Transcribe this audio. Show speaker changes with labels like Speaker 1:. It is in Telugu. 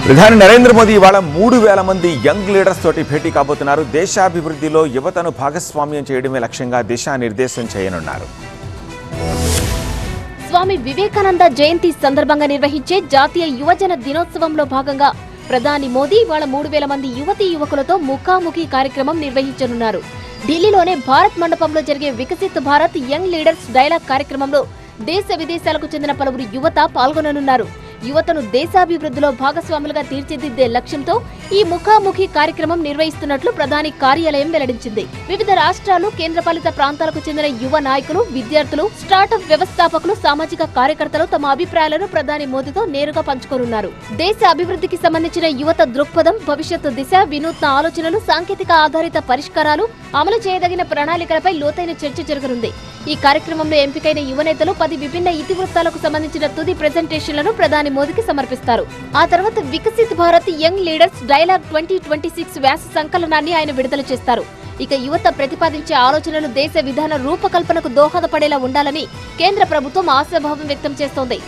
Speaker 1: ప్రధాని నరేంద్ర మోదీ ఇవాళ 3,000 మంది యంగ్ లీడర్స్ తోటి భేటీ కాబోతున్నారు. దేశాభివృద్ధిలో యువతను భాగస్వామ్యం చేయడమే లక్ష్యంగా దిశానిర్దేశం చేయనున్నారు.
Speaker 2: స్వామి వివేకానంద జయంతి సందర్భంగా నిర్వహించే జాతీయ యువజన దినోత్సవంలో భాగంగా ప్రధాని మోదీ ఇవాళ 3,000 మంది యువతీ యువకులతో ముఖాముఖి కార్యక్రమం నిర్వహించనున్నారు. ఢిల్లీలోనే భారత్ మండపంలో జరిగే Viksit Bharat young leaders dialogue కార్యక్రమంలో దేశ విదేశాలకు చెందిన పలువురు యువత పాల్గొననున్నారు. యువతను దేశాభివృద్ధిలో భాగస్వాములుగా తీర్చిదిద్దే లక్ష్యంతో ఈ ముఖాముఖి కార్యక్రమం నిర్వహిస్తున్నట్లు ప్రధాని కార్యాలయం వెల్లడించింది. వివిధ రాష్ట్రాలు, కేంద్రపాలిత ప్రాంతాలకు చెందిన యువ నాయకులు, విద్యార్థులు, స్టార్టప్ వ్యవస్థాపకులు, సామాజిక కార్యకర్తలు తమ అభిప్రాయాలను ప్రధాని మోదీతో నేరుగా పంచుకోనున్నారు. దేశ అభివృద్ధికి సంబంధించిన యువత దృక్పథం, భవిష్యత్తు దిశ, వినూత్న ఆలోచనలు, సాంకేతిక ఆధారిత పరిష్కారాలు, అమలు చేయదగిన ప్రణాళికలపై లోతైన చర్చ జరగనుంది. ఈ కార్యక్రమంలో ఎంపికైన యువనేతలు 10 విభిన్న ఇతివృత్తాలకు సంబంధించిన తుది ప్రెజెంటేషన్లను ప్రధాని మోదీకి సమర్పిస్తారు. ఆ తర్వాత Viksit Bharat young leaders dialogue 2026 వ్యాస సంకలనాన్ని ఆయన విడుదల చేస్తారు. ఇక యువత ప్రతిపాదించే ఆలోచనలు దేశ విధాన రూపకల్పనకు దోహదపడేలా ఉండాలని కేంద్ర ప్రభుత్వం ఆశాభావం వ్యక్తం చేస్తోంది.